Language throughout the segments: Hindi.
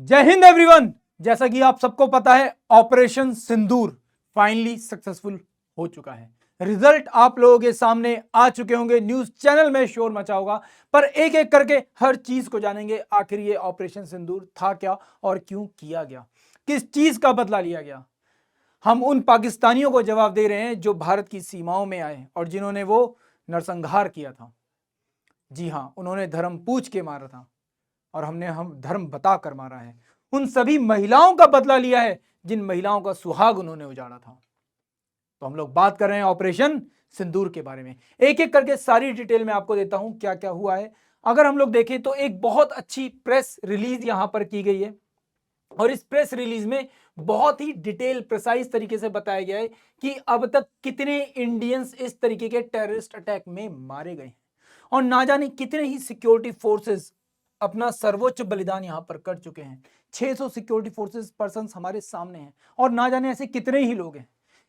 जय हिंद एवरीवन। जैसा कि आप सबको पता है, ऑपरेशन सिंदूर फाइनली सक्सेसफुल हो चुका है। रिजल्ट आप लोगों के सामने आ चुके होंगे, न्यूज चैनल में शोर मचा होगा, पर एक एक करके हर चीज को जानेंगे। आखिर ये ऑपरेशन सिंदूर था क्या और क्यों किया गया, किस चीज का बदला लिया गया। हम उन पाकिस्तानियों को जवाब दे रहे हैं जो भारत की सीमाओं में आए और जिन्होंने वो नरसंहार किया था। जी हाँ, उन्होंने धर्म पूछ के मारा था और हम धर्म बता कर मारा है। उन सभी महिलाओं का बदला लिया है जिन महिलाओं का सुहाग उन्होंने उजाड़ा था। तो हम लोग बात कर रहे हैं ऑपरेशन सिंदूर के बारे में। एक एक करके सारी डिटेल में आपको देता हूं क्या क्या हुआ है। अगर हम लोग देखें तो एक बहुत अच्छी प्रेस रिलीज यहां पर की गई है और इस प्रेस रिलीज में बहुत ही डिटेल प्रिसाइज तरीके से बताया गया है कि अब तक कितने इंडियंस इस तरीके के टेररिस्ट अटैक में मारे गए हैं और ना जाने कितने ही सिक्योरिटी फोर्सेस अपना सर्वोच्च बलिदान यहां पर कर चुके हैं। 600 सिक्योरिटी फोर्सेस पर्सन हमारे सामने हैं और ना जाने ऐसे कितने ही लोग हैं।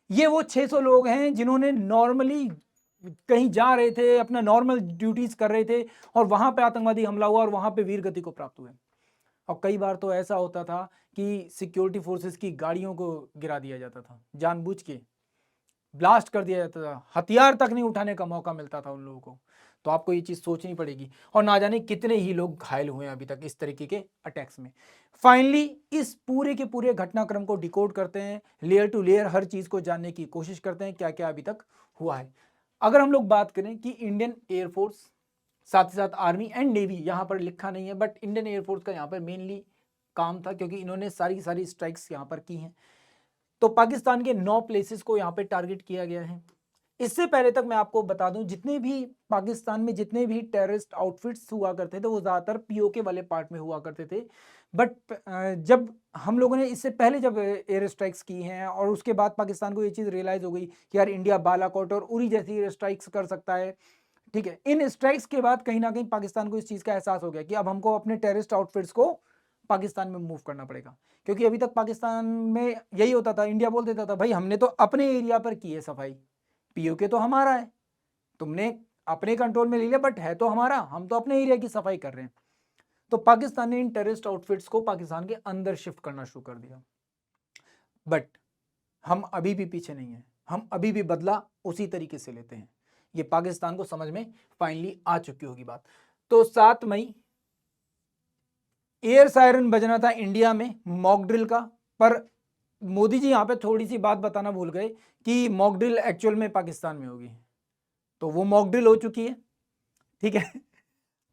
ये वो 600 लोग हैं जिन्होंने नॉर्मली कहीं जा रहे थे, अपना नॉर्मल ड्यूटीज कर रहे थे और वहां पे आतंकवादी हमला हुआ और वहां पे वीर गति को प्राप्त हुए। और कई बार तो ऐसा होता था कि सिक्योरिटी फोर्सेस की गाड़ियों को गिरा दिया जाता था, जानबूझ के ब्लास्ट कर दिया जाता था, हथियार तक नहीं उठाने का मौका मिलता था उन लोगों को। तो आपको ये चीज सोचनी पड़ेगी और ना जाने कितने ही लोग घायल हुए हैं अभी तक इस तरीके के अटैक्स में। फाइनली इस पूरे के पूरे घटनाक्रम को डिकोड करते हैं, लेयर टू लेयर हर चीज को जानने की कोशिश करते हैं क्या क्या अभी तक हुआ है। अगर हम लोग बात करें कि इंडियन एयरफोर्स, साथ ही साथ आर्मी एंड नेवी, यहां पर लिखा नहीं है बट इंडियन एयरफोर्स का यहां पर मेनली काम था क्योंकि इन्होंने सारी की सारी स्ट्राइक्स यहां पर की हैं। तो पाकिस्तान के 9 प्लेसेस को यहां पे टारगेट किया गया है। इससे पहले तक मैं आपको बता दूं, जितने भी पाकिस्तान में जितने भी टेररिस्ट आउटफिट्स हुआ करते थे वो ज्यादातर पीओके वाले पार्ट में हुआ करते थे। बट जब हम लोगों ने इससे पहले जब एयर स्ट्राइक्स की हैं और उसके बाद पाकिस्तान को ये चीज़ रियलाइज हो गई कि यार इंडिया बालाकोट और उरी जैसी एयर स्ट्राइक्स कर सकता है। ठीक है, इन स्ट्राइक्स के बाद कहीं ना कहीं पाकिस्तान को इस चीज़ का एहसास हो गया कि अब हमको अपने टेररिस्ट आउटफिट्स को पाकिस्तान में मूव करना पड़ेगा। क्योंकि अभी तक पाकिस्तान में यही होता था, इंडिया बोल देता था भाई हमने तो अपने एरिया पर की है सफाई, पीओके तो हमारा है, तुमने अपने कंट्रोल में ले लिया बट है तो हमारा, हम तो अपने एरिया की सफाई कर रहे हैं। तो पाकिस्तान ने इन टेररिस्ट आउटफिट्स को पाकिस्तान के अंदर शिफ्ट करना शुरू कर दिया। बट हम अभी भी पीछे नहीं है, हम अभी भी बदला उसी तरीके से लेते हैं। ये पाकिस्तान को समझ में फाइनली आ चुकी होगी बात। तो 7 मई एयर सायरन बजना था इंडिया में मॉक ड्रिल का, पर मोदी जी यहां पे थोड़ी सी बात बताना भूल गए कि मॉक ड्रिल एक्चुअल में पाकिस्तान में होगी। तो वो मॉक ड्रिल हो चुकी है, ठीक है।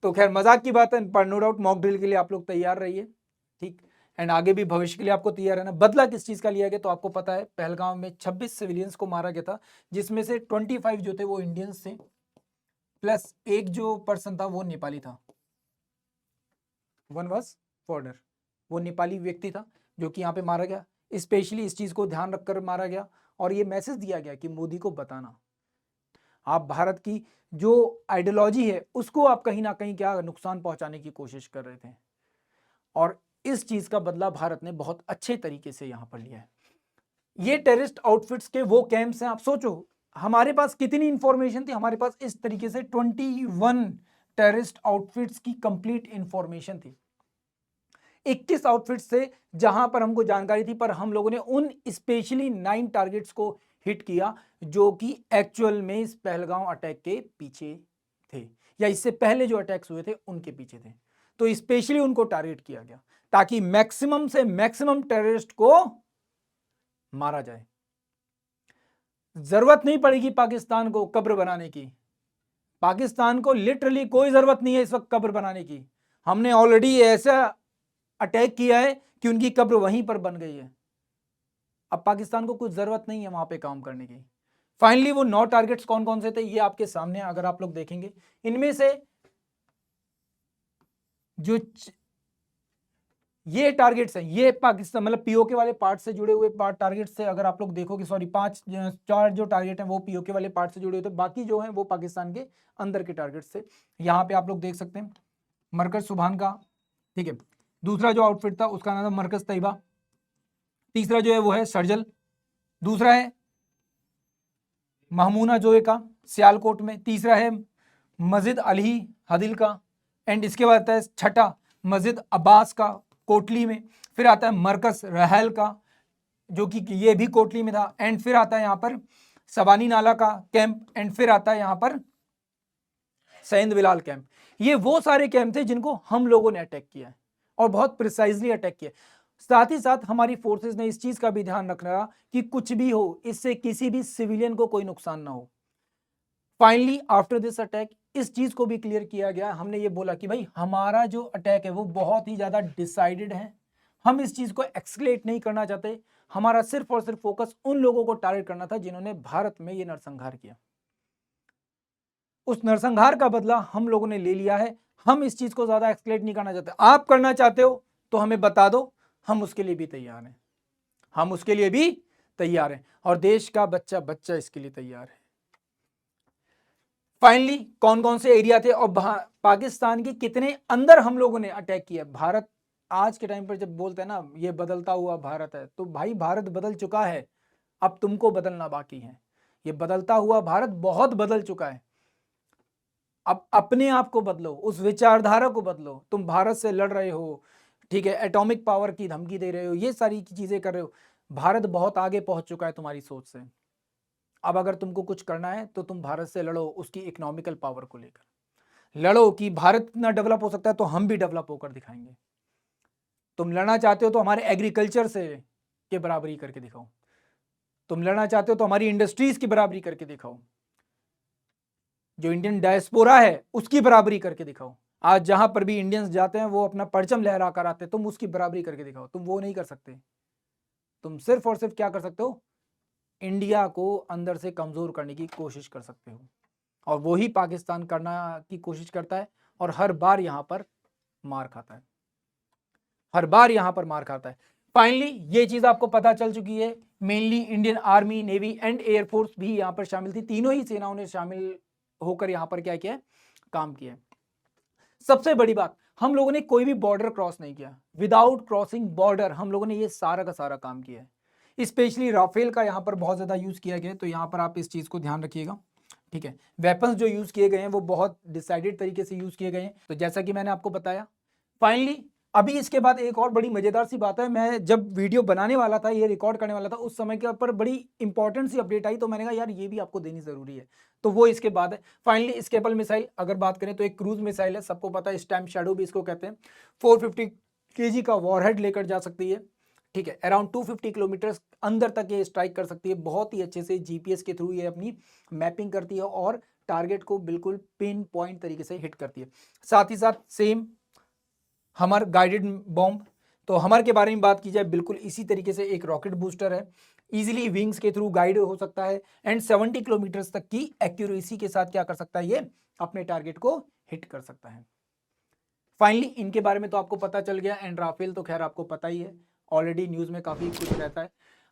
तो खैर मजाक की बात है, पर नो डाउट मॉक ड्रिल के लिए आप लोग तैयार रहिए, ठीक। एंड आगे भी भविष्य के लिए आपको तैयार रहना। बदला किस चीज का लिया गया तो आपको पता है, पहलगाम में 26 सिविलियंस को मारा गया था, जिसमें से 25 जो थे वो इंडियंस थे, प्लस एक जो पर्सन था वो नेपाली था, वन वॉज फॉरनर, वो नेपाली व्यक्ति था जो कि यहाँ पे मारा गया। स्पेशली इस चीज को ध्यान रखकर मारा गया और ये मैसेज दिया गया कि मोदी को बताना, आप भारत की जो आइडियोलॉजी है उसको आप कहीं ना कहीं क्या नुकसान पहुंचाने की कोशिश कर रहे थे। और इस चीज का बदला भारत ने बहुत अच्छे तरीके से यहां पर लिया है। ये टेररिस्ट आउटफिट्स के वो कैंप्स हैं, आप सोचो हमारे पास कितनी इंफॉर्मेशन थी। हमारे पास इस तरीके से 21 टेररिस्ट आउटफिट्स की कंप्लीट इंफॉर्मेशन थी, 21 आउटफिट से जहां पर हमको जानकारी थी, पर हम लोगों ने उन स्पेशली 9 टारगेट्स को हिट किया जो कि एक्चुअल में इस पहलगांव अटैक के पीछे थे या इससे पहले जो अटैक्स हुए थे उनके पीछे थे। तो स्पेशली उनको टारगेट किया गया ताकि मैक्सिमम से मैक्सिमम टेररिस्ट को मारा जाए। जरूरत नहीं पड़ेगी पाकिस्तान को कब्र बनाने की, पाकिस्तान को लिटरली कोई जरूरत नहीं है इस वक्त कब्र बनाने की। हमने ऑलरेडी ऐसा अटैक किया है कि उनकी कब्र वहीं पर बन गई है। अब पाकिस्तान को कुछ जरूरत नहीं है वहां पे काम करने की। फाइनली वो 9 टारगेट्स कौन कौन से थे ये आपके सामने अगर आप लोग देखेंगे, इनमें से जो ये टारगेट्स हैं ये पाकिस्तान मतलब पीओके वाले पार्ट से जुड़े हुए पार्ट टारगेट्स से, अगर आप लोग देखोगे सॉरी 4 जो टारगेट हैं वो पीओके वाले पार्ट से जुड़े हुए थे, बाकी जो हैं वो पाकिस्तान के अंदर के टारगेट्स थे। यहाँ पे आप लोग देख सकते हैं मरकज सुभान का, ठीक है। दूसरा जो आउटफिट था उसका नाम था मरकज तैयबा। तीसरा जो है वो है सर्जल। दूसरा है महमूना जोए का सियालकोट में। तीसरा है मस्जिद अली हदिल का। एंड इसके बाद है छठा मस्जिद अब्बास का कोटली में, फिर आता है मरकज रहल का जो कि ये भी कोटली में था, एंड फिर आता है यहाँ पर सबानी नाला का कैंप, एंड फिर आता है यहाँ पर सैंद विलाल कैंप। ये वो सारे कैंप थे जिनको हम लोगों ने अटैक किया है और बहुत प्रिसाइजली अटैक किया। साथ ही साथ हमारी फोर्सेस ने इस चीज का भी ध्यान रखना कि कुछ भी हो इससे किसी भी सिविलियन को कोई नुकसान ना हो। फाइनली आफ्टर दिस अटैक इस चीज को भी क्लियर किया गया, हमने ये बोला कि भाई हमारा जो अटैक है वो बहुत ही ज्यादा डिसाइडेड है, हम इस चीज को एक्सक्लेट नहीं करना चाहते, हमारा सिर्फ और सिर्फ फोकस उन लोगों को टारगेट करना था जिन्होंने भारत में ये नरसंहार किया। उस नरसंहार का बदला हम लोगों ने ले लिया है, हम इस चीज को ज्यादा एक्सक्लेट नहीं करना चाहते। आप करना चाहते हो तो हमें बता दो, हम उसके लिए भी तैयार हैं, हम उसके लिए भी तैयार हैं, और देश का बच्चा बच्चा इसके लिए तैयार है। फाइनली कौन कौन से एरिया थे और पाकिस्तान के कितने अंदर हम लोगों ने अटैक किया। भारत आज के टाइम पर जब बोलते हैं ना ये बदलता हुआ भारत है, तो भाई भारत बदल चुका है, अब तुमको बदलना बाकी है। ये बदलता हुआ भारत बहुत बदल चुका है, अब अपने आप को बदलो, उस विचारधारा को बदलो। तुम भारत से लड़ रहे हो, ठीक है, एटॉमिक पावर की धमकी दे रहे हो, ये सारी चीजें कर रहे हो। भारत बहुत आगे पहुंच चुका है तुम्हारी सोच से। अब अगर तुमको कुछ करना है तो तुम भारत से लड़ो, उसकी इकोनॉमिकल पावर को लेकर लड़ो कि भारत इतना डेवलप हो सकता है तो हम भी डेवलप होकर दिखाएंगे। तुम लड़ना चाहते हो तो हमारे एग्रीकल्चर से के बराबरी करके दिखाओ, तुम लड़ना चाहते हो तो हमारी इंडस्ट्रीज की बराबरी करके दिखाओ, जो इंडियन डायस्पोरा है उसकी बराबरी करके दिखाओ। आज जहां पर भी इंडियंस जाते हैं वो अपना परचम लहरा कर आते हैं, तुम उसकी बराबरी करके दिखाओ। तुम वो नहीं कर सकते, तुम सिर्फ और सिर्फ क्या कर सकते हो, इंडिया को अंदर से कमजोर करने की कोशिश कर सकते हो, और वो ही पाकिस्तान करना की कोशिश करता है, और हर बार यहां पर मार खाता है, हर बार यहां पर मार खाता है। फाइनली ये चीज आपको पता चल चुकी है, mainly Indian army, navy and air force भी यहां पर शामिल थी, तीनों ही सेनाओं ने शामिल होकर यहां पर क्या किया, काम किया। सबसे बड़ी बात, हम लोगों ने कोई भी बॉर्डर क्रॉस नहीं किया, विदाउट क्रॉसिंग बॉर्डर हम लोगों ने ये सारा का सारा काम किया है। स्पेशली राफेल का यहाँ पर बहुत ज़्यादा यूज़ किया गया है, तो यहाँ पर आप इस चीज़ को ध्यान रखिएगा, ठीक है। वेपन्स जो यूज़ किए गए हैं वो बहुत डिसाइडेड तरीके से यूज़ किए गए हैं, तो जैसा कि मैंने आपको बताया। फाइनली अभी इसके बाद एक और बड़ी मजेदार सी बात है, मैं जब वीडियो बनाने वाला था, ये रिकॉर्ड करने वाला था, उस समय के ऊपर बड़ी इंपॉर्टेंट सी अपडेट आई, तो मैंने कहा यार ये भी आपको देनी जरूरी है, तो वो इसके बाद है। फाइनली स्केपल मिसाइल अगर बात करें तो एक क्रूज मिसाइल है, सबको पता है, स्टैम्प शैडो भी इसको कहते हैं। 450 kg का वॉरहेड लेकर जा सकती है, ठीक है, अराउंड 250 किलोमीटर अंदर तक ये स्ट्राइक कर सकती है। बहुत ही अच्छे से जीपीएस के थ्रू ये अपनी मैपिंग करती है और टारगेट को बिल्कुल पिन पॉइंट तरीके से हिट करती है। साथ ही साथ सेम हमर गाइडेड बॉम्ब, तो हमर के बारे में बात की जाए, बिल्कुल इसी तरीके से एक रॉकेट बूस्टर है, इजीली विंग्स के थ्रू गाइड हो सकता है, एंड 70 किलोमीटर तक की एक्यूरेसी के साथ क्या कर सकता है, ये अपने टारगेट को हिट कर सकता है। फाइनली इनके बारे में तो आपको पता चल गया, एंड राफेल तो खैर आपको पता ही है, ऑलरेडी न्यूज में काफी कुछ रहता है।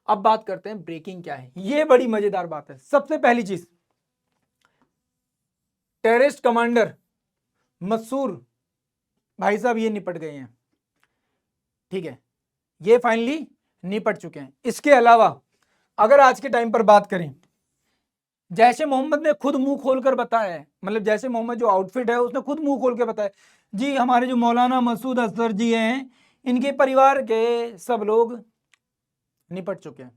अब बात करते हैं ब्रेकिंग क्या है, ये बड़ी मजेदार बात है। सबसे पहली चीज, टेररिस्ट कमांडर मसूर भाई साहब ये निपट गए हैं, ठीक है, ये फाइनली निपट चुके हैं। इसके अलावा अगर आज के टाइम पर बात करें, जैश ए मोहम्मद ने खुद मुंह खोलकर बताया है, मतलब जैश ए मोहम्मद जो आउटफिट है उसने खुद मुंह खोल के बताया जी, हमारे जो मौलाना मसूद अजहर जी हैं, इनके परिवार के सब लोग निपट चुके हैं,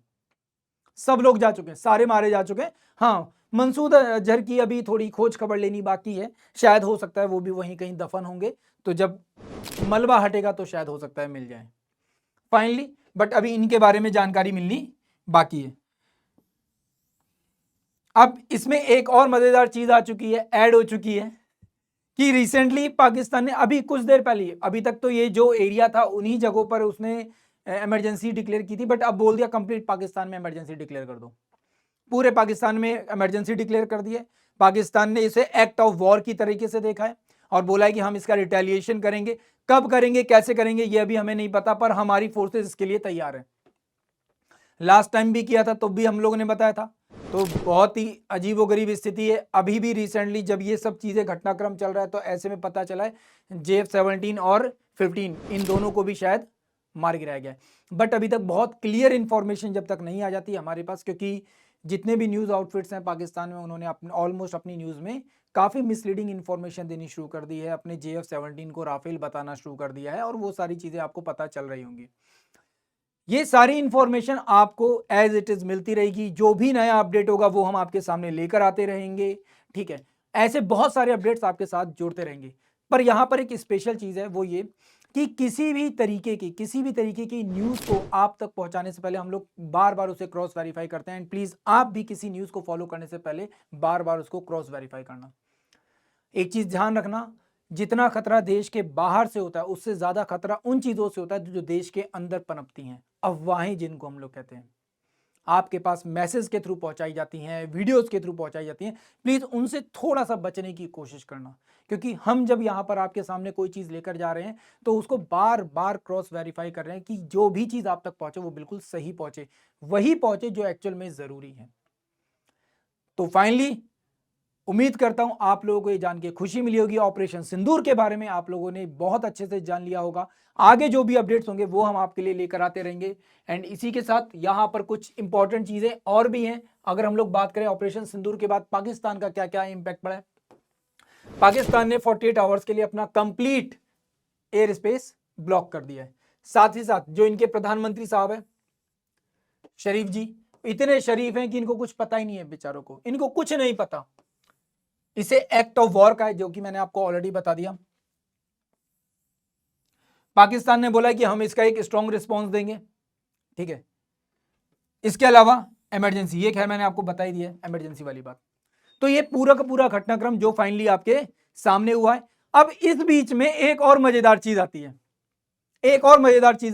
सब लोग जा चुके हैं, सारे मारे जा चुके हैं। हाँ, मसूद अजहर की अभी थोड़ी खोज खबर लेनी बाकी है, शायद हो सकता है वो भी वहीं कहीं दफन होंगे, तो जब मलबा हटेगा तो शायद हो सकता है मिल जाए फाइनली, बट अभी इनके बारे में जानकारी मिलनी बाकी है। अब इसमें एक और मजेदार चीज आ चुकी है, ऐड हो चुकी है, कि रिसेंटली पाकिस्तान ने अभी कुछ देर पहले, अभी तक तो ये जो एरिया था उन्हीं जगहों पर उसने इमरजेंसी डिक्लेयर की थी, बट अब बोल दिया कंप्लीट पाकिस्तान में इमरजेंसी डिक्लेयर कर दो, पूरे पाकिस्तान में इमरजेंसी डिक्लेयर कर दी है। पाकिस्तान ने इसे एक्ट ऑफ वॉर की तरीके से देखा है और बोला है कि हम इसका रिटेलिएशन करेंगे, कब करेंगे कैसे करेंगे ये अभी हमें नहीं पता, पर हमारी फोर्सेस इसके लिए तैयार है। लास्ट टाइम भी किया था तो भी हम लोगों ने बताया था, तो बहुत ही अजीबोगरीब स्थिति है। अभी भी रिसेंटली जब ये सब चीजें घटनाक्रम चल रहा है तो ऐसे में पता चला है JF-17 और 15 इन दोनों को भी शायद मार गिराया गया है, बट अभी तक बहुत क्लियर इंफॉर्मेशन जब तक नहीं आ जाती हमारे पास, क्योंकि जितने भी न्यूज़ आउटफिट्स हैं पाकिस्तान में, उन्होंने ऑलमोस्ट अपनी न्यूज़ में काफ़ी मिसलीडिंग इन्फॉर्मेशन देनी शुरू कर दी है, अपने JF-17 को राफेल बताना शुरू कर दिया है और वो सारी चीज़ें आपको पता चल रही होंगी। ये सारी इन्फॉर्मेशन आपको एज इट इज़ मिलती रहेगी, जो भी नया अपडेट होगा वो हम आपके सामने लेकर आते रहेंगे, ठीक है। ऐसे बहुत सारे अपडेट्स आपके साथ जोड़ते रहेंगे, पर यहाँ पर एक स्पेशल चीज़ है, वो ये कि किसी भी तरीके की न्यूज़ को आप तक पहुंचाने से पहले हम लोग बार बार उसे क्रॉस वेरीफाई करते हैं। एंड प्लीज़ आप भी किसी न्यूज़ को फॉलो करने से पहले बार बार उसको क्रॉस वेरीफाई करना। एक चीज़ ध्यान रखना, जितना खतरा देश के बाहर से होता है उससे ज़्यादा खतरा उन चीज़ों से होता है जो देश के अंदर पनपती हैं, अफवाहें जिनको हम लोग कहते हैं, आपके पास मैसेज के थ्रू पहुंचाई जाती हैं, वीडियोस के थ्रू पहुंचाई जाती हैं। प्लीज़ उनसे थोड़ा सा बचने की कोशिश करना, क्योंकि हम जब यहाँ पर आपके सामने कोई चीज़ लेकर जा रहे हैं तो उसको बार बार क्रॉस वेरीफाई कर रहे हैं कि जो भी चीज़ आप तक पहुंचे वो बिल्कुल सही पहुंचे, वही पहुंचे जो एक्चुअल में ज़रूरी है। तो फाइनली उम्मीद करता हूं आप लोगों को ये जान के खुशी मिली होगी। ऑपरेशन सिंदूर के बारे में आप लोगों ने बहुत अच्छे से जान लिया होगा। आगे जो भी अपडेट्स होंगे वो हम आपके लिए लेकर आते रहेंगे। एंड इसी के साथ यहां पर कुछ इंपॉर्टेंट चीजें और भी हैं। अगर हम लोग बात करें ऑपरेशन सिंदूर के बाद पाकिस्तान का क्या क्या इंपैक्ट पड़ा है, पाकिस्तान ने 48 आवर्स के लिए अपना कंप्लीट एयर स्पेस ब्लॉक कर दिया है। साथ ही साथ जो इनके प्रधानमंत्री साहब है शरीफ जी, इतने शरीफ हैं कि इनको कुछ पता ही नहीं है बेचारों को, इनको कुछ नहीं पता। इसे एक्ट ऑफ वॉर का है, जो कि मैंने आपको ऑलरेडी बता दिया। पाकिस्तान ने बोला कि हम इसका एक स्ट्रॉन्ग रिस्पॉन्स देंगे, ठीक है। इसके अलावा इमरजेंसी, ये खैर मैंने आपको बता ही दिया इमरजेंसी वाली बात। तो ये पूरा का पूरा घटनाक्रम जो फाइनली आपके सामने हुआ है। अब इस बीच में एक और मजेदार चीज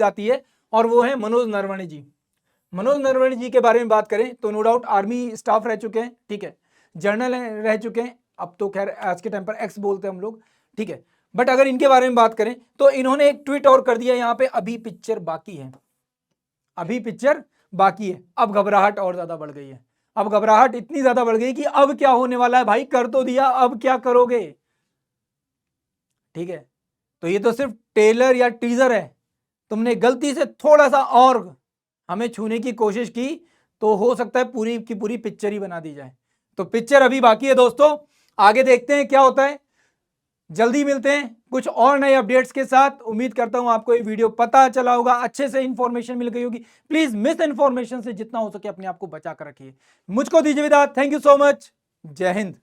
आती है, और वो है मनोज नरवणे जी। मनोज नरवणे जी के बारे में बात करें तो नो डाउट आर्मी स्टाफ रह चुके हैं, ठीक है, जनरल रह चुके हैं, अब तो खैर आज के टाइम पर एक्स बोलते हैं हम लोग, ठीक है। बट अगर इनके बारे में बात करें तो इन्होंने एक ट्वीट और कर दिया यहाँ पे, अभी पिक्चर बाकी है, अब घबराहट और ज्यादा बढ़ गई है। अब घबराहट इतनी ज्यादा बढ़ गई कि अब क्या होने वाला है भाई, कर तो दिया, अब क्या करोगे, ठीक है। तो ये तो सिर्फ टेलर या टीजर है, तुमने गलती से थोड़ा सा और हमें छूने की कोशिश की तो हो सकता है पूरी की पूरी पिक्चर ही बना दी जाए। तो पिक्चर अभी बाकी है दोस्तों, आगे देखते हैं क्या होता है। जल्दी मिलते हैं कुछ और नए अपडेट्स के साथ। उम्मीद करता हूं आपको ये वीडियो पता चला होगा, अच्छे से इंफॉर्मेशन मिल गई होगी। प्लीज मिस इंफॉर्मेशन से जितना हो सके अपने आप को बचा कर रखिए। मुझको दीजिए विदा, थैंक यू सो मच, जय हिंद।